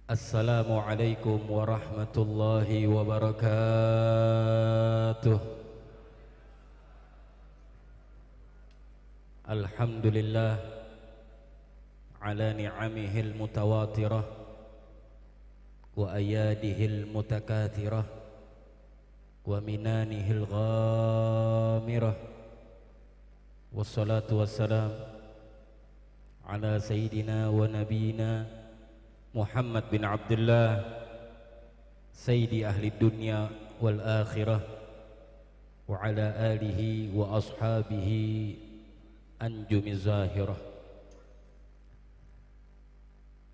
Assalamualaikum warahmatullahi wabarakatuh. Alhamdulillah ala ni'amihil mutawatirah wa ayadihil mutakathirah wa minanihil ghamirah. Wassalatu wassalam ala sayyidina wa nabiyina Muhammad bin Abdullah sayyidi ahli dunya wal akhirah wa ala alihi wa ashabihi anjumi zahirah.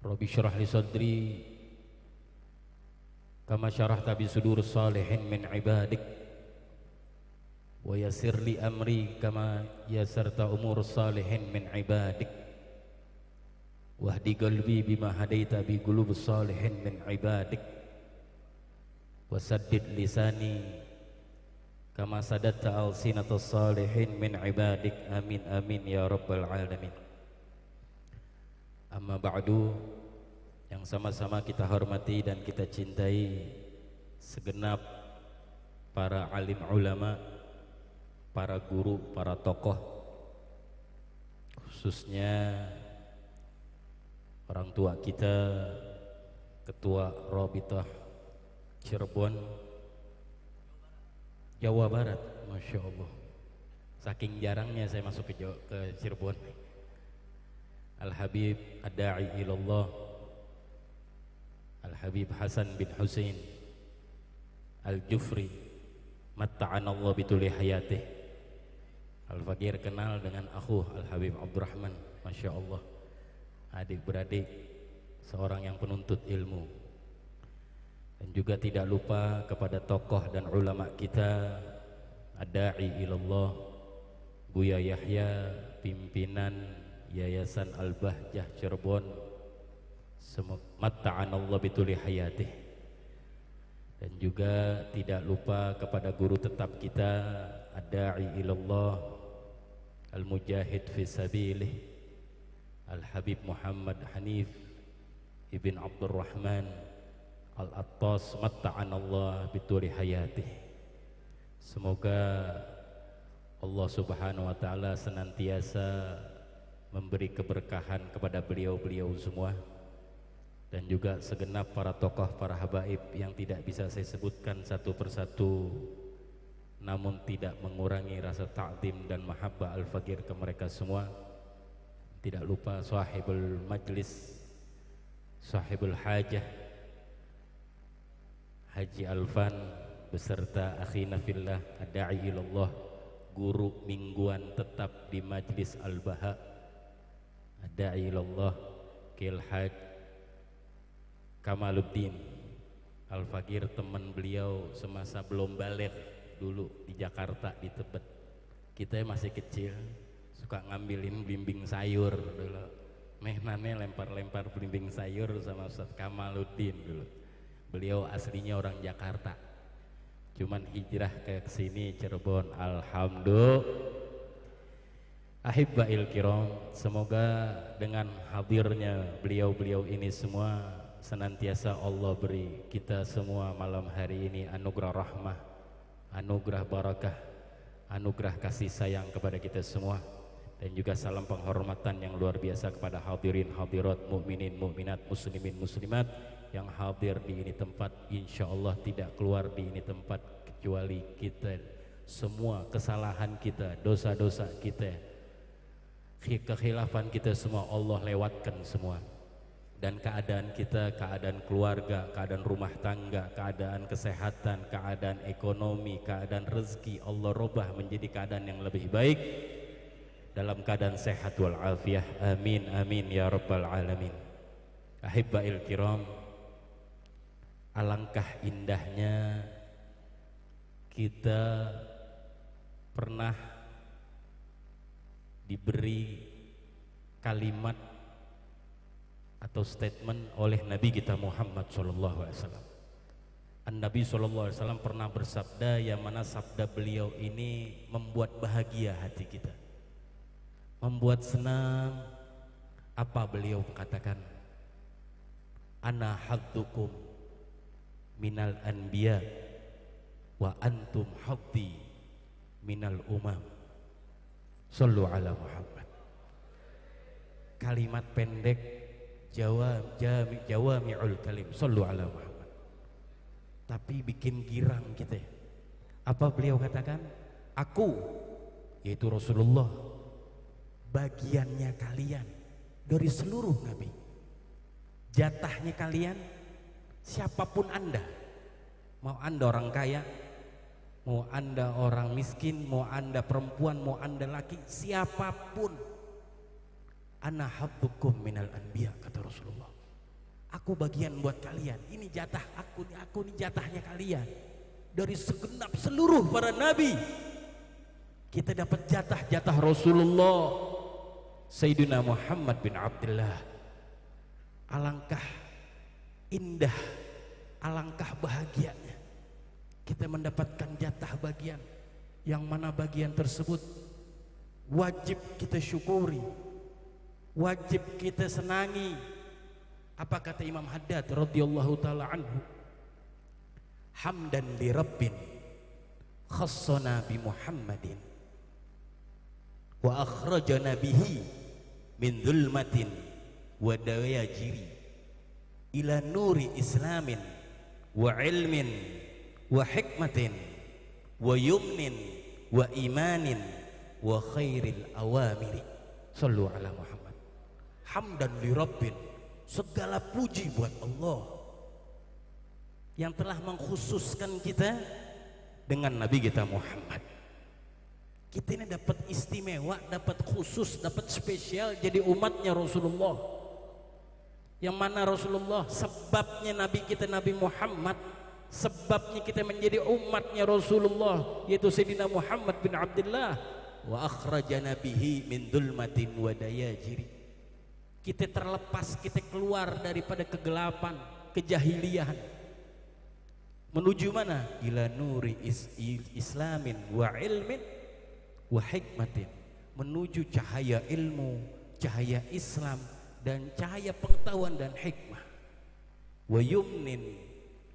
Rabbi syrah li sadri kama syarahta bi sudur salihin min ibadik wa yassir li amri kama yassarta umur salihin min ibadik wahdi qalbi bima hadaita bi qulubus salihin min ibadik wasaddid lisani kama sadatta alsinatus salihin min ibadik. Amin amin ya rabbal alamin. Amma ba'du, yang sama-sama kita hormati dan kita cintai segenap para alim ulama, para guru, para tokoh, khususnya orang tua kita, Ketua Rabithah Cirebon Jawa Barat. Masya Allah, saking jarangnya saya masuk ke Cirebon. Al-Habib Ad-Da'i Ilallah Al-Habib Hasan bin Husain Al-Jufri matta'anallah bituli hayatih. Al-Fakir kenal dengan akhuh Al-Habib Abdurrahman. Masya Allah, adik-beradik seorang yang penuntut ilmu. Dan juga tidak lupa kepada tokoh dan ulama kita Ad-Da'i Ilallah Buya Yahya, pimpinan Yayasan Al-Bahjah Cirebon, matta'anallah bituli hayatih. Dan juga tidak lupa kepada guru tetap kita Ad-Da'i Ilallah Al-Mujahid fi sabilih Al-Habib Muhammad Hanif Ibn Abdurrahman Al-Attas, matta'anallah bituli hayatih. Semoga Allah subhanahu wa ta'ala senantiasa memberi keberkahan kepada beliau-beliau semua, dan juga segenap para tokoh, para habaib yang tidak bisa saya sebutkan satu persatu, namun tidak mengurangi rasa ta'zim dan mahabbah al-fakir ke mereka semua. Tidak lupa sahibul majlis, sahibul hajah Haji Alfan beserta akhina fillah Ad-Da'i Ilallah, guru mingguan tetap di Majlis Al-Baha Ad-Da'i Ilallah Kil Haj Kamaluddin Al-Fakir, teman beliau semasa belum balik dulu di Jakarta, di Tebet. Kita masih kecil suka ngambilin blimbing sayur dulu, mehnannya lempar-lempar blimbing sayur sama Ustaz Kamaluddin dulu. Beliau aslinya orang Jakarta, cuman hijrah ke sini Cirebon. Alhamdulillah. Ahibba'il kiram, semoga dengan hadirnya beliau-beliau ini semua senantiasa Allah beri kita semua malam hari ini anugerah rahmah, anugerah barakah, anugerah kasih sayang kepada kita semua. Dan juga salam penghormatan yang luar biasa kepada hadirin hadirat, mukminin mukminat, muslimin muslimat yang hadir di ini tempat. Insya Allah tidak keluar di ini tempat kecuali kita semua, kesalahan kita, dosa-dosa kita, kekhilafan kita semua Allah lewatkan semua. Dan keadaan kita, keadaan keluarga, keadaan rumah tangga, keadaan kesehatan, keadaan ekonomi, keadaan rezeki Allah robah menjadi keadaan yang lebih baik, dalam keadaan sehat wal afiyah. Amin amin ya rabbal alamin. Ahibba'il kiram, alangkah indahnya kita pernah diberi kalimat atau statement oleh Nabi kita Muhammad SAW. An-Nabi SAW pernah bersabda, yang mana sabda beliau ini membuat bahagia hati kita, membuat senang. Apa beliau katakan? ana haddukum minal anbiya wa antum haddi minal umam. Sallu ala Muhammad. Kalimat pendek, jawami'ul kalim. Sallu ala Muhammad. Tapi bikin girang kita. Apa beliau katakan? Aku, yaitu Rasulullah, bagiannya kalian dari seluruh nabi. Jatahnya kalian, siapapun anda, mau anda orang kaya, mau anda orang miskin, mau anda perempuan, mau anda laki, siapapun, ana habbukum minal anbiya, kata Rasulullah. Aku bagian buat kalian, ini jatah aku ini jatahnya kalian. Dari segenap seluruh para nabi, kita dapat jatah Rasulullah Sayyidina Muhammad bin Abdullah. Alangkah indah, alangkah bahagianya kita mendapatkan jatah bagian, yang mana bagian tersebut wajib kita syukuri, wajib kita senangi. Apa kata Imam Haddad radhiyallahu taala anhu? Hamdan li rabbin khassana bi Muhammadin wa akhrajana bihi min dhulmatin wa dawayajiri ila nuri islamin wa ilmin wa hikmatin wa yumnin wa imanin wa khairil awamiri. Sallu ala Muhammad. Hamdan li rabbin, segala puji buat Allah yang telah mengkhususkan kita dengan Nabi kita Muhammad. Kita ini dapat istimewa, dapat khusus, dapat spesial jadi umatnya Rasulullah. Yang mana Rasulullah sebabnya Nabi kita Nabi Muhammad, sebabnya kita menjadi umatnya Rasulullah, yaitu Sayyidina Muhammad bin Abdullah. Wa akhrajana bihi min dhulmatin wa dayajiri. Kita terlepas, kita keluar daripada kegelapan, kejahilian, menuju mana? Ila nuri islamin wa ilmin wa hikmatin, menuju cahaya ilmu, cahaya Islam, dan cahaya pengetahuan dan hikmah. Wa yumnin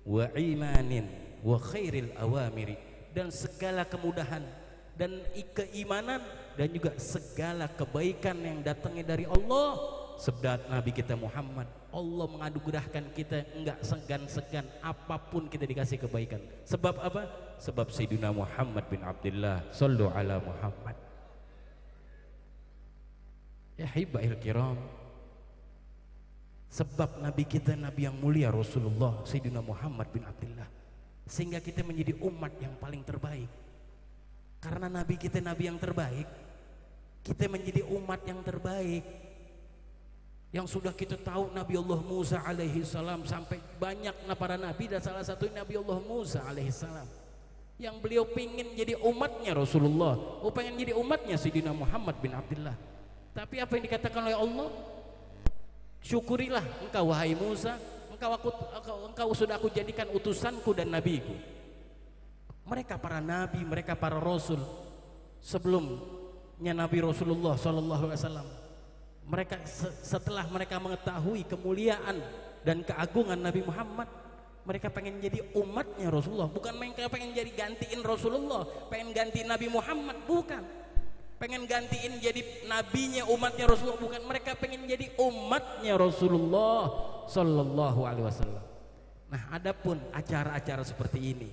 wa imanin wa khairil awamiri, dan segala kemudahan dan keimanan dan juga segala kebaikan yang datangnya dari Allah. Sabda Nabi kita Muhammad, Allah menganugerahkan kita enggak segan-segan apapun kita dikasih kebaikan. Sebab apa? Sebab Sayyidina Muhammad bin Abdullah. Sallu ala Muhammad. Ya hibail kiram, sebab Nabi kita Nabi yang mulia Rasulullah Sayyidina Muhammad bin Abdullah, sehingga kita menjadi umat yang paling terbaik. Karena Nabi kita Nabi yang terbaik, kita menjadi umat yang terbaik. Yang sudah kita tahu Nabi Allah Musa alaihi salam, sampai banyak para nabi, dan salah satu Nabi Allah Musa alaihi salam yang beliau pengen jadi umatnya Rasulullah, pengen jadi umatnya Sayyidina Muhammad bin Abdullah. Tapi apa yang dikatakan oleh Allah? Syukurilah engkau wahai Musa, engkau sudah aku jadikan utusanku dan nabiku. Mereka para nabi, mereka para rasul sebelumnya Nabi Rasulullah sallallahu alaihi wasallam, mereka setelah mereka mengetahui kemuliaan dan keagungan Nabi Muhammad, mereka pengen jadi umatnya Rasulullah. Bukan mereka pengen jadi gantiin Rasulullah, pengen ganti Nabi Muhammad, bukan. Pengen gantiin jadi nabinya umatnya Rasulullah, bukan. Mereka pengen jadi umatnya Rasulullah sallallahu alaihi wasallam. Nah, adapun acara-acara seperti ini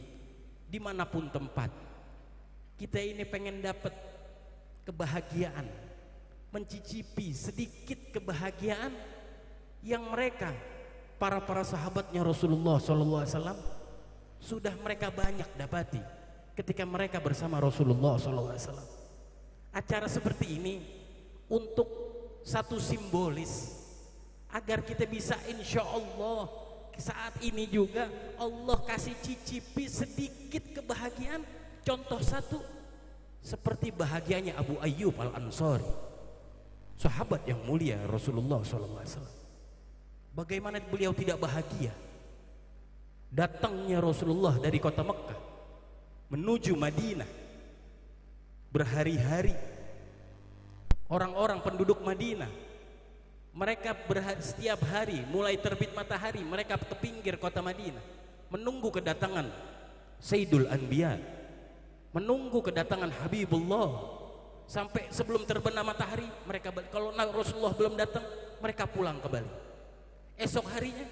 dimanapun tempat, kita ini pengen dapat kebahagiaan, mencicipi sedikit kebahagiaan yang mereka para sahabatnya Rasulullah SAW sudah mereka banyak dapati ketika mereka bersama Rasulullah SAW. Acara seperti ini untuk satu simbolis agar kita bisa insya Allah saat ini juga Allah kasih cicipi sedikit kebahagiaan. Contoh satu, seperti bahagianya Abu Ayyub Al-Ansari, sahabat yang mulia Rasulullah SAW. Bagaimana beliau tidak bahagia datangnya Rasulullah dari kota Mekah menuju Madinah, berhari-hari orang-orang penduduk Madinah Mereka setiap hari mulai terbit matahari mereka ke pinggir kota Madinah menunggu kedatangan Sayyidul Anbiya, menunggu kedatangan Habibullah. Sampai sebelum terbenam matahari mereka balik. Kalau Rasulullah belum datang mereka pulang kembali. Esok harinya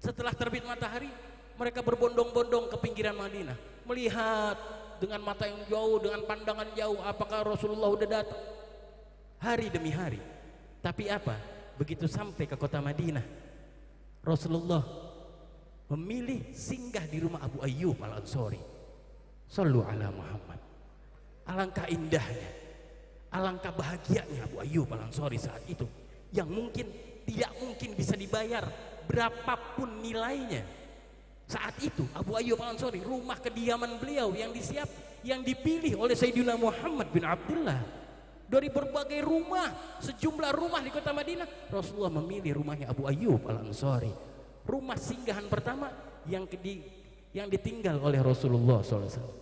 setelah terbit matahari mereka berbondong-bondong ke pinggiran Madinah melihat dengan mata yang jauh, dengan pandangan jauh apakah Rasulullah udah datang. Hari demi hari. Tapi apa? Begitu sampai ke kota Madinah Rasulullah memilih singgah di rumah Abu Ayyub Al-Ansari. Shallu ala Muhammad. Alangkah indahnya, alangkah bahagianya Abu Ayyub Al-Ansari saat itu, yang mungkin tidak mungkin bisa dibayar berapapun nilainya. Saat itu Abu Ayyub Al-Ansari, rumah kediaman beliau yang dipilih oleh Sayyidina Muhammad bin Abdullah dari berbagai rumah, sejumlah rumah di kota Madinah, Rasulullah memilih rumahnya Abu Ayyub Al-Ansari, rumah singgahan pertama yang ditinggal oleh Rasulullah SAW.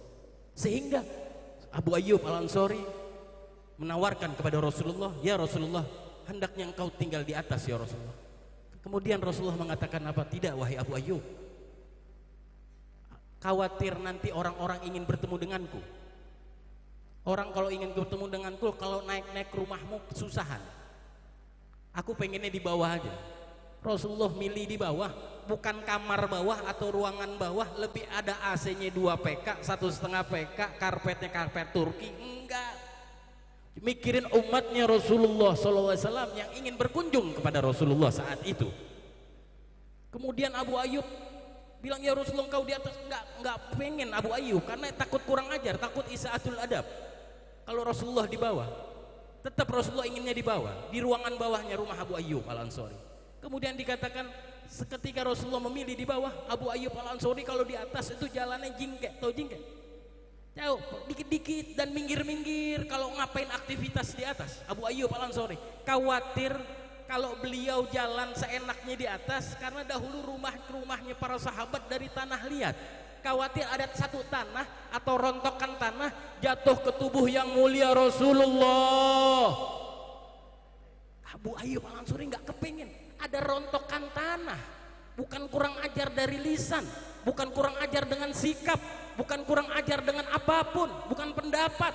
Sehingga Abu Ayyub Al-Ansari menawarkan kepada Rasulullah, ya Rasulullah, hendaknya engkau tinggal di atas ya Rasulullah. Kemudian Rasulullah mengatakan apa? Tidak wahai Abu Ayyub, khawatir nanti orang-orang ingin bertemu denganku. Orang kalau ingin bertemu denganku, kalau naik-naik ke rumahmu kesusahan. Aku pengennya di bawah aja. Rasulullah milih di bawah, bukan kamar bawah atau ruangan bawah, lebih ada AC-nya 2 PK, 1,5 PK, karpetnya karpet Turki. Enggak, mikirin umatnya Rasulullah SAW yang ingin berkunjung kepada Rasulullah saat itu. Kemudian Abu Ayyub bilang, ya Rasulullah engkau di atas. Enggak pengen Abu Ayyub, karena takut kurang ajar, takut isa'atul adab. Kalau Rasulullah di bawah, tetap Rasulullah inginnya di bawah, di ruangan bawahnya rumah Abu Ayyub Al-Ansari. Kemudian dikatakan seketika Rasulullah memilih di bawah, Abu Ayyub Al-Ansari kalau di atas itu jalannya jingkek, tau jingkek? Jauh, dikit-dikit dan minggir-minggir kalau ngapain aktivitas di atas. Abu Ayyub Al-Ansari khawatir kalau beliau jalan seenaknya di atas, karena dahulu rumahnya para sahabat dari tanah liat. Khawatir ada satu tanah atau rontokan tanah jatuh ke tubuh yang mulia Rasulullah. Abu Ayyub Al-Ansari nggak kepingin ada rontokan tanah. Bukan kurang ajar dari lisan, bukan kurang ajar dengan sikap, bukan kurang ajar dengan apapun, bukan pendapat,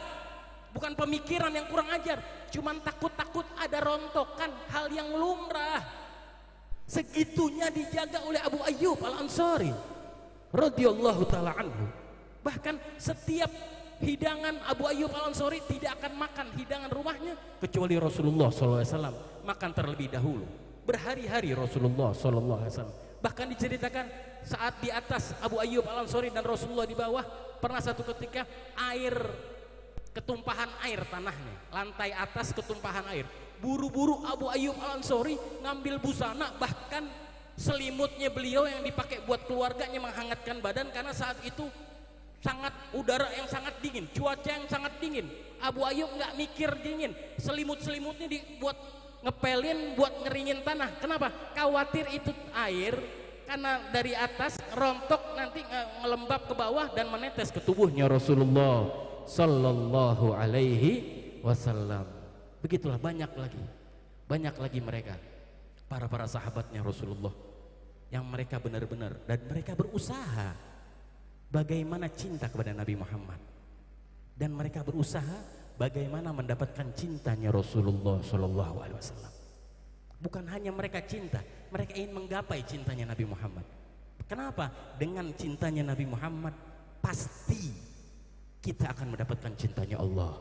bukan pemikiran yang kurang ajar, cuman takut-takut ada rontokan, hal yang lumrah. Segitunya dijaga oleh Abu Ayyub Al-Ansari radhiyallahu ta'ala anhu. Bahkan setiap hidangan Abu Ayyub Al-Ansari tidak akan makan hidangan rumahnya kecuali Rasulullah SAW makan terlebih dahulu. Berhari-hari Rasulullah SAW. Bahkan diceritakan saat di atas Abu Ayyub Al-Ansari dan Rasulullah di bawah, pernah satu ketika ketumpahan air tanahnya, lantai atas ketumpahan air. Buru-buru Abu Ayyub Al-Ansari ngambil busana, bahkan selimutnya beliau yang dipakai buat keluarganya menghangatkan badan, karena saat itu sangat udara yang sangat dingin, cuaca yang sangat dingin. Abu Ayyub nggak mikir dingin, selimut-selimutnya dibuat ngepelin buat ngeringin tanah. Kenapa? Khawatir itu air karena dari atas rontok nanti ngelembab ke bawah dan menetes ke tubuhnya Rasulullah sallallahu alaihi wasallam. Begitulah banyak lagi mereka para sahabatnya Rasulullah yang mereka benar-benar dan mereka berusaha bagaimana cinta kepada Nabi Muhammad, dan mereka berusaha bagaimana mendapatkan cintanya Rasulullah Shallallahu Alaihi Wasallam. Bukan hanya mereka cinta, mereka ingin menggapai cintanya Nabi Muhammad. Kenapa? Dengan cintanya Nabi Muhammad pasti kita akan mendapatkan cintanya Allah,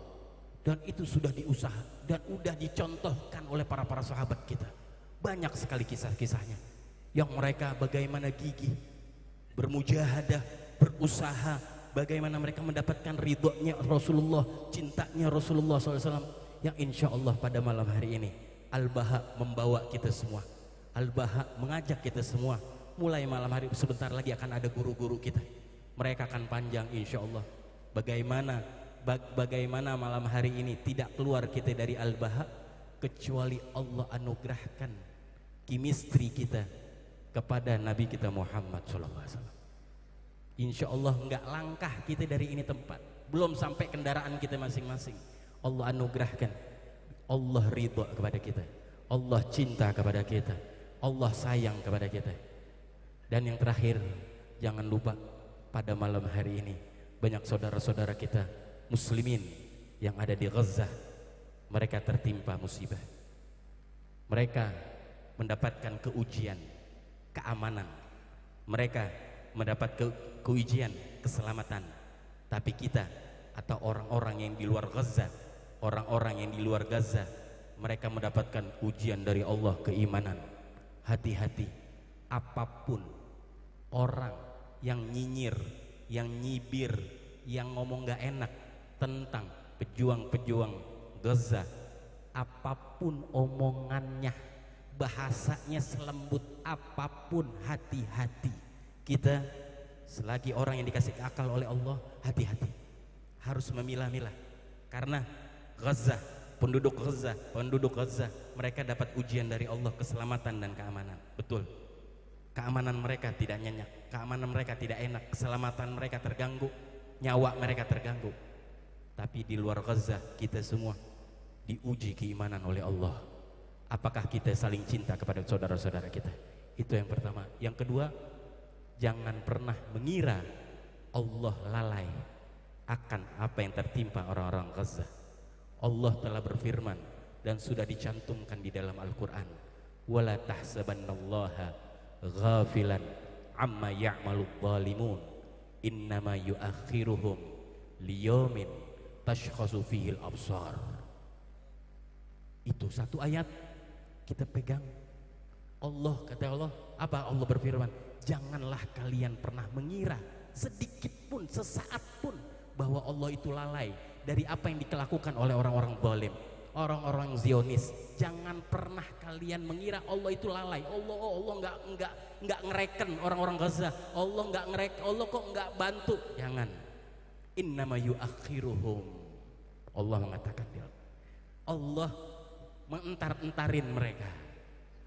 dan itu sudah diusaha dan sudah dicontohkan oleh para sahabat kita. Banyak sekali kisah-kisahnya yang mereka bagaimana gigih bermujahadah, berusaha bagaimana mereka mendapatkan ridhonya Rasulullah, cintanya Rasulullah SAW, yang insya Allah pada malam hari ini Al-Baha membawa kita semua, Al-Baha mengajak kita semua. Mulai malam hari sebentar lagi akan ada guru-guru kita, mereka akan panjang insya Allah. Bagaimana malam hari ini tidak keluar kita dari Al-Baha kecuali Allah anugerahkan chemistry kita kepada Nabi kita Muhammad SAW. Insya Allah nggak langkah kita dari ini tempat, belum sampai kendaraan kita masing-masing, Allah anugerahkan, Allah ridho kepada kita, Allah cinta kepada kita, Allah sayang kepada kita. Dan yang terakhir, jangan lupa pada malam hari ini banyak saudara-saudara kita muslimin yang ada di Gaza, mereka tertimpa musibah, mereka mendapatkan keujian keamanan, mereka mendapat keujian keselamatan. Tapi kita atau orang-orang yang di luar Gaza, orang-orang yang di luar Gaza, mereka mendapatkan ujian dari Allah keimanan. Hati-hati, apapun orang yang nyinyir, yang nyibir, yang ngomong gak enak tentang pejuang-pejuang Gaza, apapun omongannya, bahasanya selembut apapun, hati-hati. Kita selagi orang yang dikasih akal oleh Allah, hati-hati, harus memilah-milah. Karena Gaza, penduduk Gaza, mereka dapat ujian dari Allah, keselamatan dan keamanan. Betul, keamanan mereka tidak nyenyak, keamanan mereka tidak enak, keselamatan mereka terganggu, nyawa mereka terganggu. Tapi di luar Gaza, kita semua diuji keimanan oleh Allah. Apakah kita saling cinta kepada saudara-saudara kita? Itu yang pertama. Yang kedua, jangan pernah mengira Allah lalai akan apa yang tertimpa orang-orang Gaza. Allah telah berfirman dan sudah dicantumkan di dalam Al-Quran, wala tahsabannallaha ghafilan amma ya'maludz zalimun innama yuakhiruhum liyaumin tashkhasu fihil absar. Itu satu ayat kita pegang. Allah, kata Allah, apa Allah berfirman, janganlah kalian pernah mengira sedikit pun, sesaat pun, bahwa Allah itu lalai dari apa yang dilakukan oleh orang-orang zalim, orang-orang Zionis. Jangan pernah kalian mengira Allah itu lalai. Allah nggak ngereken orang-orang Gaza. Allah nggak ngerek, Allah kok nggak bantu. Jangan. Innama yuakhiruhum. Allah mengatakan, Allah mengentar-entarin mereka.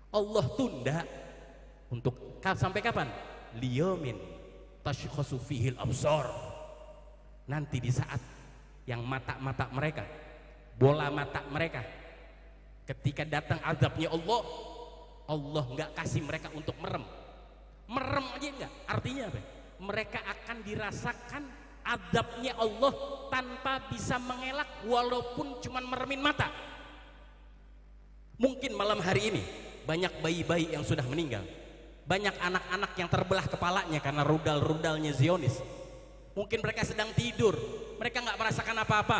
Allah tunda untuk sampai kapan? Liyamin tashkhasu fihil absar. Nanti di saat yang mata-mata mereka, bola mata mereka, ketika datang azabnya Allah, Allah nggak kasih mereka untuk merem aja enggak. Artinya apa? Mereka akan dirasakan azabnya Allah tanpa bisa mengelak, walaupun cuman meremin mata. Mungkin malam hari ini banyak bayi-bayi yang sudah meninggal, banyak anak-anak yang terbelah kepalanya karena rudal-rudalnya Zionis. Mungkin mereka sedang tidur, mereka nggak merasakan apa-apa.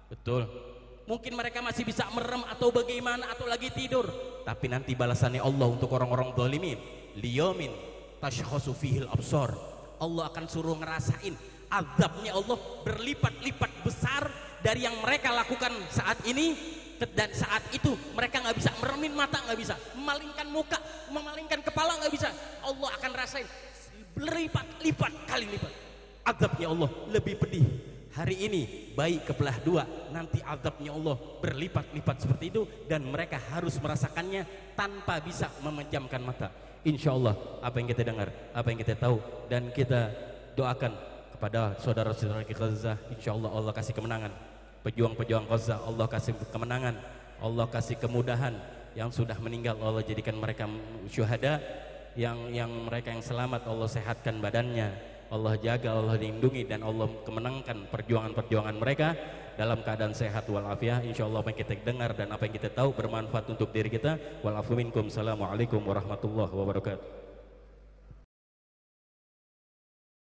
Betul, mungkin mereka masih bisa merem atau bagaimana, atau lagi tidur. Tapi nanti balasannya Allah untuk orang-orang zalimin, liyamin tashkhasu fihil absar. Allah akan suruh ngerasain azabnya Allah berlipat-lipat besar dari yang mereka lakukan saat ini. Dan saat itu mereka nggak bisa meremin mata, nggak bisa memalingkan muka, memalingkan kepala, nggak bisa. Allah akan rasain berlipat-lipat kali lipat. Azabnya Allah lebih pedih. Hari ini baik kebelah dua, nanti azabnya Allah berlipat-lipat seperti itu, dan mereka harus merasakannya tanpa bisa memejamkan mata. Insya Allah apa yang kita dengar, apa yang kita tahu, dan kita doakan kepada saudara-saudara kita Gaza, insya Allah Allah kasih kemenangan. Pejuang-pejuang Gaza, Allah kasih kemenangan, Allah kasih kemudahan. Yang sudah meninggal Allah jadikan mereka syuhada, yang mereka yang selamat Allah sehatkan badannya, Allah jaga, Allah lindungi, dan Allah kemenangkan perjuangan-perjuangan mereka dalam keadaan sehat walafiat. Insyaallah apa yang kita dengar dan apa yang kita tahu bermanfaat untuk diri kita. Walafu minkum. Assalamualaikum warahmatullahi wabarakatuh.